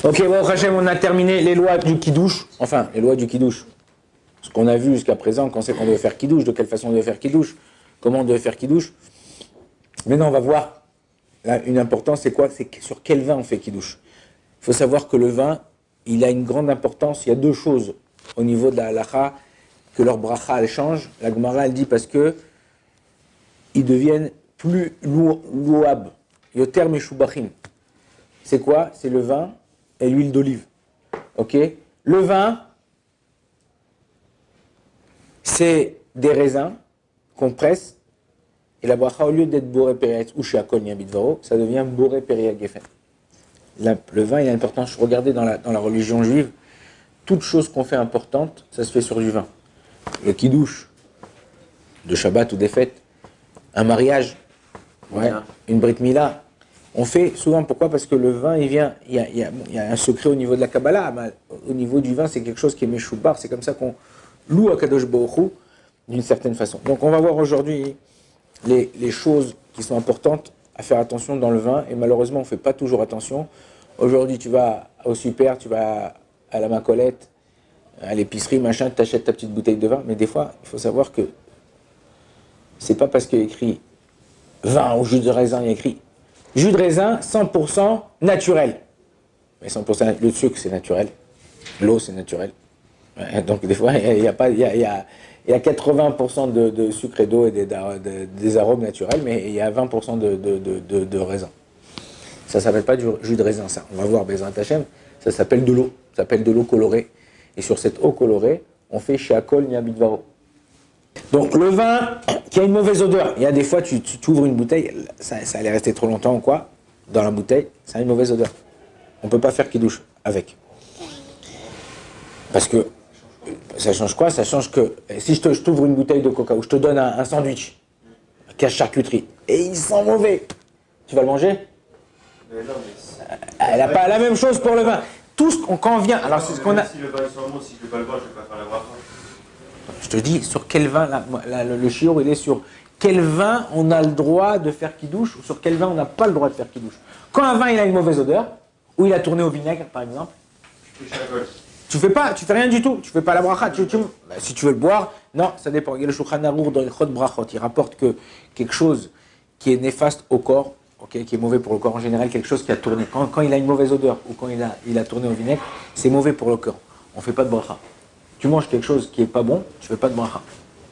Ok, bon, Hachem, on a terminé les lois du Kiddush. Enfin, les lois du Kiddush. Ce qu'on a vu jusqu'à présent, quand c'est qu'on devait faire Kiddush, de quelle façon on devait faire Kiddush, comment on devait faire Kiddush. Maintenant, on va voir, là, une importance, c'est quoi? C'est sur quel vin on fait Kiddush. Il faut savoir que le vin, il a une grande importance. Il y a deux choses au niveau de la halacha, que leur bracha, elle change. La Gemara, elle dit parce que ils deviennent plus louables. Yoter meshubachim. C'est quoi? C'est le vin et l'huile d'olive. Ok? Le vin, c'est des raisins qu'on presse, et la bracha, au lieu d'être boré perietz ou sheakol niabidvaro, ça devient boré periya gefen. Le vin, il a une importance. Regardez dans la religion juive, toute chose qu'on fait importante, ça se fait sur du vin. Le kiddush, de Shabbat ou des fêtes, un mariage, ouais, une brit mila, on fait souvent, pourquoi? Parce que le vin, il vient, il y a un secret au niveau de la Kabbalah, mais au niveau du vin, c'est quelque chose qui est meshoubar, c'est comme ça qu'on loue à Kadosh Baruch Hu d'une certaine façon. Donc on va voir aujourd'hui les choses qui sont importantes à faire attention dans le vin, et malheureusement on ne fait pas toujours attention. Aujourd'hui tu vas au super, tu vas à la Macolette, à l'épicerie, machin, tu achètes ta petite bouteille de vin, mais des fois il faut savoir que c'est pas parce qu'il y a écrit vin ou jus de raisin, il y a écrit jus de raisin 100% naturel. Mais 100% le sucre c'est naturel, l'eau c'est naturel. Donc des fois il y a 80% de sucre et d'eau et des arômes naturels, mais il y a 20% de raisin. Ça ne s'appelle pas du jus de raisin, ça. On va voir Bezrat Hashem, ça s'appelle de l'eau. Ça s'appelle de l'eau colorée. Et sur cette eau colorée, on fait sheakol niabidvaro. Donc le vin qui a une mauvaise odeur, il y a des fois tu ouvres une bouteille, ça allait rester trop longtemps ou quoi, dans la bouteille, ça a une mauvaise odeur. On ne peut pas faire kiddush avec. Parce que ça change quoi? Ça change que si je t'ouvre une bouteille de coca ou je te donne un sandwich, un cache charcuterie, et il sent mauvais, tu vas le manger? Mais non, Elle n'a pas la même chose pour le vin. Tout ce qu'on quand on vient, alors c'est ce qu'on a. Si le vin est bon, si je ne peux pas le boire, je ne vais pas faire la bracha. Je te dis sur quel vin, le shiur il est sur quel vin on a le droit de faire kiddush ou sur quel vin on n'a pas le droit de faire kiddush. Quand un vin il a une mauvaise odeur, ou il a tourné au vinaigre par exemple, tu fais rien du tout, tu fais pas la bracha. Si tu veux le boire, non, ça dépend. Il y a le Shulchan Arour dans le Chod Brachot, il rapporte que quelque chose qui est néfaste au corps, okay, qui est mauvais pour le corps en général, quelque chose qui a tourné, quand il a une mauvaise odeur ou quand il a tourné au vinaigre, c'est mauvais pour le corps. On ne fait pas de bracha. Tu manges quelque chose qui n'est pas bon, tu ne fais pas de bracha.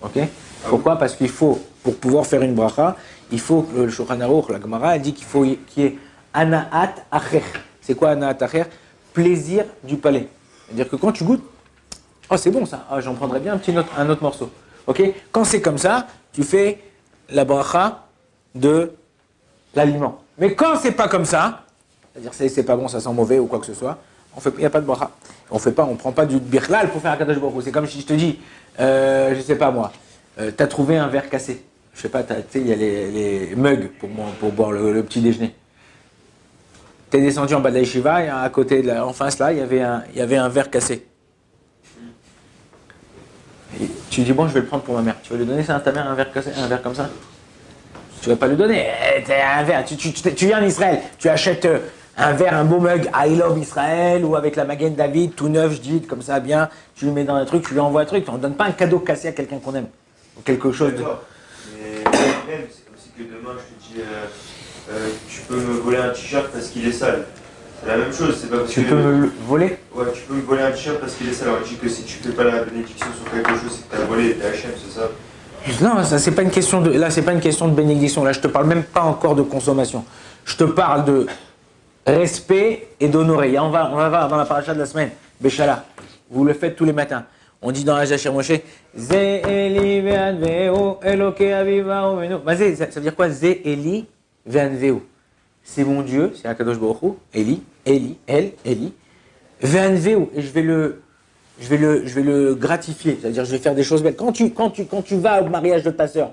Okay? Pourquoi? Parce qu'il faut, pour pouvoir faire une bracha, il faut que le Shulchan Arour, la Gemara, elle dit qu'il faut qu'il y ait anaat acher. C'est quoi anaat acher? Plaisir du palais. C'est-à-dire que quand tu goûtes, oh c'est bon ça, oh, j'en prendrais bien un autre morceau. Okay? Quand c'est comme ça, tu fais la bracha de l'aliment. Mais quand c'est pas comme ça, c'est-à-dire c'est pas bon, ça sent mauvais ou quoi que ce soit, il n'y a pas de bracha. On ne prend pas du birlal pour faire un Kadosh Baruch Hu. C'est comme si je te dis, je sais pas moi, tu as trouvé un verre cassé. Je sais pas, tu sais, il y a les mugs pour boire le petit déjeuner. Tu es descendu en bas de la yeshiva, et à côté, en face là, il y avait un verre cassé. Et tu dis, bon, je vais le prendre pour ma mère. Tu vas lui donner ça à ta mère, un verre cassé, un verre comme ça? Tu vas pas lui donner. Un verre. Tu viens en Israël, tu achètes un verre, un beau mug I Love Israël ou avec la Magen David, tout neuf, je dis, comme ça, bien, tu lui mets dans un truc, tu lui envoies un truc. On ne donne pas un cadeau cassé à quelqu'un qu'on aime. Ou quelque chose de. Mais même, c'est comme si que demain, je te dis, tu peux me voler un t-shirt parce qu'il est sale. C'est la même chose, c'est pas parce tu peux me le voler? Ouais, tu peux me voler un t-shirt parce qu'il est sale. Alors, je dis que si tu fais pas la bénédiction sur quelque chose, c'est que tu as volé ta HM, c'est ça? Non, ça c'est pas une question de. Là, c'est pas une question de bénédiction. Là, je te parle même pas encore de consommation. Je te parle de respect et d'honorer. On va voir dans la paracha de la semaine. Béchala. Vous le faites tous les matins. On dit dans la Jachir Moshe, Ze Eli ve'anveu Eloke aviva ovenu. Ça veut dire quoi? Ze Eli ve'anveu. C'est mon Dieu, c'est Akadosh Baruch Hu. Eli, ve'anveu. Et je vais le gratifier. C'est-à-dire, je vais faire des choses belles. Quand tu vas au mariage de ta sœur,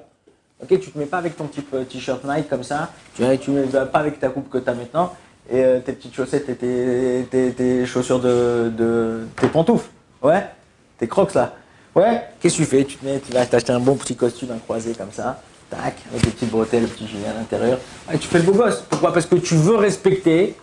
ok, tu te mets pas avec ton petit t-shirt Nike comme ça. Tu ne vas pas avec ta coupe que tu as maintenant. Et tes petites chaussettes et tes chaussures tes pantoufles. Ouais. Tes crocs là. Ouais. Qu'est-ce que tu fais? Tu vas t'acheter un bon petit costume, un croisé comme ça. Tac. Avec des petites bretelles, le petit gilet à l'intérieur. Et tu fais le beau gosse. Pourquoi? Parce que tu veux respecter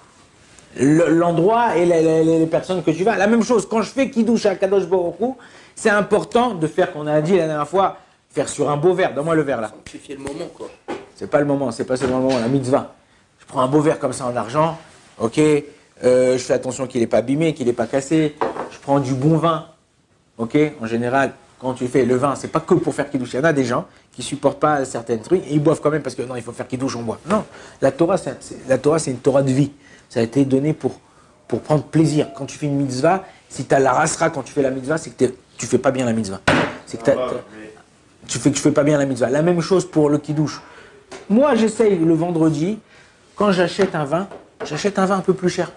l'endroit et les personnes que tu vas. La même chose, quand je fais Kiddush à Kadosh Baruch Hu, c'est important de faire, qu'on a dit la dernière fois, faire sur un beau verre. Donne-moi le verre là. Sanctifier le moment, quoi. C'est pas le moment, c'est pas seulement le moment, la mitzvah. Je prends un beau verre comme ça en argent, ok, je fais attention qu'il n'est pas abîmé, qu'il n'est pas cassé. Je prends du bon vin, ok. En général, quand tu fais le vin, c'est pas que pour faire Kiddush. Il y en a des gens qui supportent pas certains trucs et ils boivent quand même parce que non, il faut faire Kiddush, on boit. Non, la Torah, c'est une Torah de vie. Ça a été donné pour prendre plaisir. Quand tu fais une mitzvah, si tu as la rasra quand tu fais la mitzvah, c'est que tu fais pas bien la mitzvah. C'est que tu fais pas bien la mitzvah. La même chose pour le Kiddush. Moi, j'essaye le vendredi, quand j'achète un vin un peu plus cher.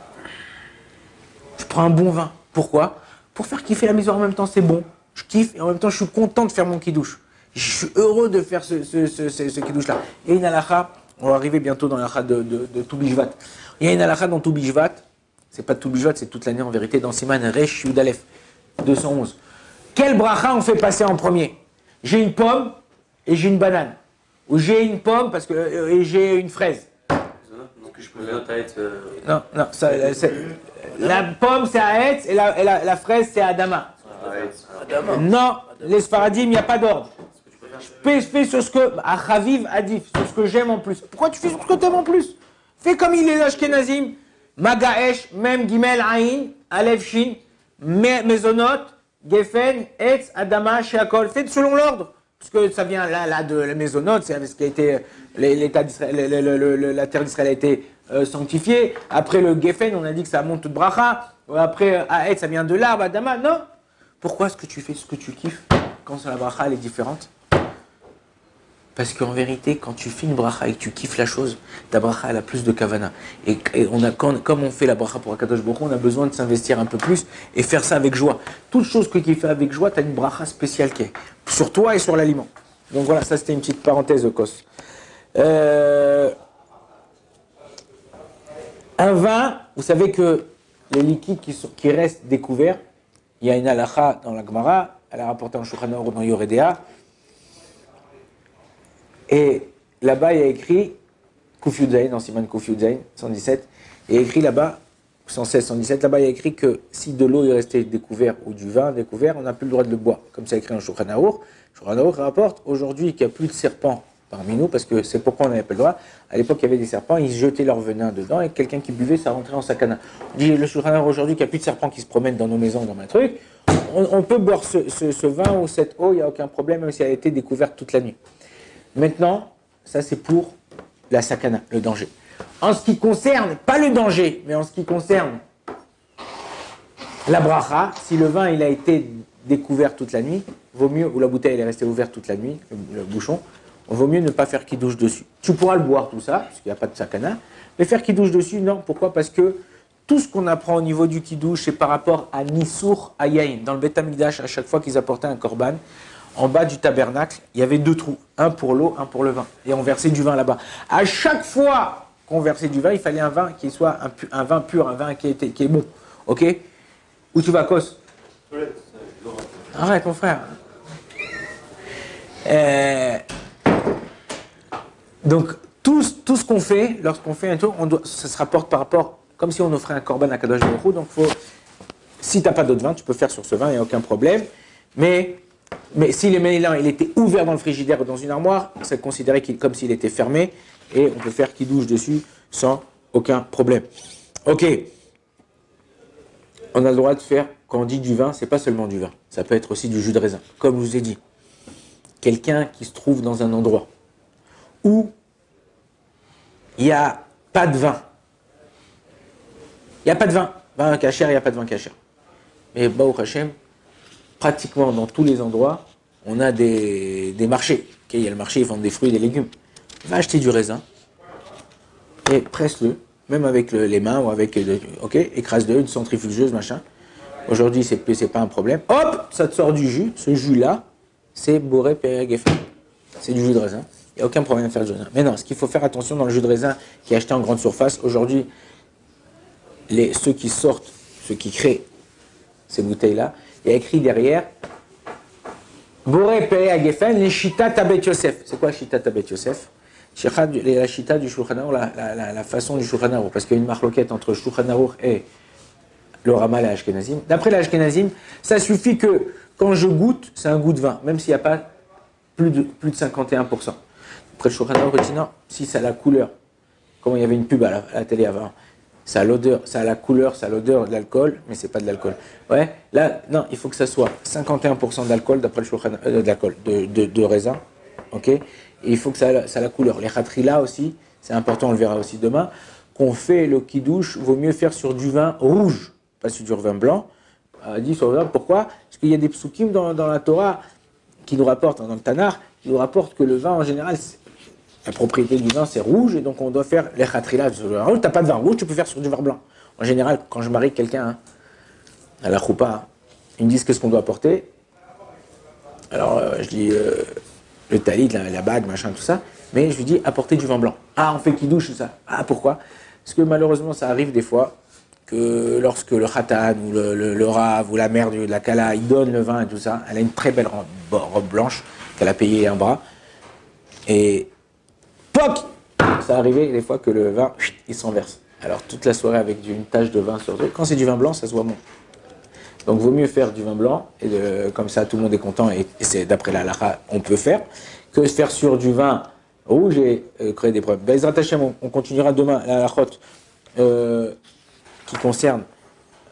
Je prends un bon vin. Pourquoi? Pour faire kiffer la mitzvah en même temps, c'est bon. Je kiffe et en même temps, je suis content de faire mon Kiddush. Je suis heureux de faire ce Kiddush-là. Et une halakha, on va arriver bientôt dans l'halakha de Tou Bishvat. Il y a une halakha dans Tou Bishvat, c'est pas Tou Bishvat, c'est toute l'année en vérité, dans Siman Resh Yud Aleph 211. Quel bracha on fait passer en premier? J'ai une pomme et j'ai une banane. Ou j'ai une pomme et j'ai une fraise. Donc je peux bien être. Non, la pomme c'est Haetz et la fraise c'est Adama. Adama. Non, les Sfaradim, il n'y a pas d'ordre. Je fais sur ce que Achaviv a dit, sur ce que j'aime en plus. Pourquoi tu fais sur ce que tu aimes en plus? Fais comme il est Ashkenazim. Magaesh, Mem, Gimel, Aïn, Alev, Shin, Mezonot, Gefen, Etz, Adama, Sheakol. Fais selon l'ordre. Parce que ça vient là de la Mezonot, c'est ce qui a été l'État d'Israël, la terre d'Israël a été sanctifiée. Après le Gefen, on a dit que ça monte de bracha. Après Etz, ça vient de l'arbre, Adama. Non. Pourquoi est-ce que tu fais ce que tu kiffes quand la bracha elle est différente? Parce qu'en vérité, quand tu fais une bracha et que tu kiffes la chose, ta bracha elle a plus de kavana. Et comme on fait la bracha pour Akadosh Baruch Hu, on a besoin de s'investir un peu plus et faire ça avec joie. Toute chose que tu fais avec joie, tu as une bracha spéciale qui est sur toi et sur l'aliment. Donc voilà, ça c'était une petite parenthèse au Kos. Un vin, vous savez que les liquides qui restent découverts, il y a une halakha dans la Gemara, elle a rapporté en Shulchan Aruch dans Yoredea. Et là-bas, il y a écrit, Kuf Yud Zayin, dans Siman Kuf Yud Zayin, 117, et il y a écrit là-bas, 116, 117, là-bas, il y a écrit que si de l'eau est restée découverte ou du vin découvert, on n'a plus le droit de le boire. Comme ça écrit en Shulchan Aruch. Shulchan Aruch rapporte aujourd'hui qu'il n'y a plus de serpents parmi nous, parce que c'est pourquoi on n'avait pas le droit. À l'époque, il y avait des serpents, ils jetaient leur venin dedans, et quelqu'un qui buvait, ça rentrait en sakana. On dit, le Shulchan Aruch aujourd'hui, qu'il n'y a plus de serpents qui se promènent dans nos maisons, dans un truc, on peut boire ce vin ou cette eau, il n'y a aucun problème, même si elle a été découverte toute la nuit. Maintenant, ça c'est pour la sakana, le danger. En ce qui concerne, pas le danger, mais en ce qui concerne la bracha, si le vin il a été découvert toute la nuit, vaut mieux, ou la bouteille elle est restée ouverte toute la nuit, le bouchon, vaut mieux ne pas faire kiddush dessus. Tu pourras le boire tout ça, parce qu'il n'y a pas de sakana, mais faire kiddush dessus, non. Pourquoi? Parce que tout ce qu'on apprend au niveau du kiddush, c'est par rapport à Nisur Hayayin. Dans le Beth Amikdash, à chaque fois qu'ils apportaient un korban, en bas du tabernacle, il y avait deux trous, un pour l'eau, un pour le vin. Et on versait du vin là-bas. À chaque fois qu'on versait du vin, il fallait un vin qui soit un vin pur, un vin qui est bon. Ok? Où tu vas, Kos? Arrête, mon frère. Donc, tout ce qu'on fait, lorsqu'on fait un tour, ça se rapporte par rapport, comme si on offrait un korban à Kadosh Baruch Hu. Donc, si tu n'as pas d'autre vin, tu peux faire sur ce vin, il n'y a aucun problème. Mais si le mélange il était ouvert dans le frigidaire ou dans une armoire, c'est considéré comme s'il était fermé et on peut faire kiddush dessus sans aucun problème. Ok. On a le droit de faire, quand on dit du vin, c'est pas seulement du vin, ça peut être aussi du jus de raisin. Comme je vous ai dit, quelqu'un qui se trouve dans un endroit où il n'y a pas de vin. Il n'y a pas de vin. Vin kasher, il n'y a pas de vin kasher. Mais Baruch Hashem, pratiquement dans tous les endroits, on a des marchés. Okay, il y a le marché, ils vendent des fruits et des légumes. Va acheter du raisin et presse-le, même avec les mains ou avec... Ok, écrase-le, une centrifugeuse, machin. Aujourd'hui, c'est pas un problème. Hop, ça te sort du jus. Ce jus-là, c'est Boré Perek Geffen. C'est du jus de raisin. Il n'y a aucun problème à faire du raisin. Mais non, ce qu'il faut faire attention dans le jus de raisin qui est acheté en grande surface, aujourd'hui, ceux qui créent ces bouteilles-là, il y a écrit derrière Boré Perek Geffen, les Shita Tabet Yosef. C'est quoi Shita Tabet Yosef? la chita du Shulchan Aruch, la façon du Shulchan Aruch, parce qu'il y a une marloquette entre Shulchan Aruch et le Rama et l'Ashkenazim. D'après l'Ashkenazim, ça suffit que quand je goûte, c'est un goût de vin, même s'il n'y a pas plus de 51%. Après le Shulchan Aruch dit non, si ça a la couleur, comme il y avait une pub à la télé avant, ça a l'odeur, ça a la couleur, ça a l'odeur de l'alcool, mais c'est pas de l'alcool. Ouais, là, non, il faut que ça soit 51% d'alcool d'après le Shulchan d'alcool, de raisin, ok. Et il faut que ça a la couleur. Les khatrila aussi, c'est important, on le verra aussi demain, qu'on fait le kidouche, vaut mieux faire sur du vin rouge, pas sur du vin blanc. Dit sur le vin, pourquoi? Parce qu'il y a des psukim dans la Torah qui nous rapportent, dans le Tanar, qui nous rapportent que le vin en général, la propriété du vin, c'est rouge, et donc on doit faire les khatrila sur le vin rouge. Tu n'as pas de vin rouge, tu peux faire sur du vin blanc. En général, quand je marie quelqu'un à la choupa, ils me disent qu'est-ce qu'on doit apporter. Alors, je dis le talit, la bague, machin, tout ça, mais je lui dis apporter du vin blanc. Ah, on fait kidouche, tout ça. Ah, pourquoi? Parce que malheureusement, ça arrive des fois que lorsque le khatan ou le rav ou la mère de la kala, il donne le vin et tout ça, elle a une très belle robe blanche qu'elle a payée un bras. Et POC! Ça arrivait des fois que le vin, il s'enverse. Alors toute la soirée avec une tache de vin sur le truc. Quand c'est du vin blanc, ça se voit bon. Donc vaut mieux faire du vin blanc, et comme ça tout le monde est content, et c'est d'après la halakha, on peut faire, que faire sur du vin rouge et créer des problèmes. Bezrat Hashem, on continuera demain la halachot qui concerne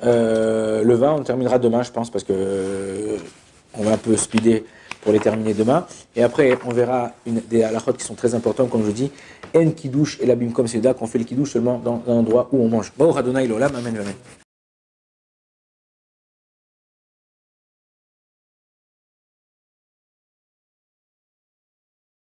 le vin, on terminera demain je pense, parce que on va un peu speeder pour les terminer demain. Et après, on verra des halachot qui sont très importantes, comme je dis, en kidouche et la bimkom, c'est là qu'on fait le kidouche seulement dans un endroit où on mange. Baruch Adonai l'olam, amen, amen.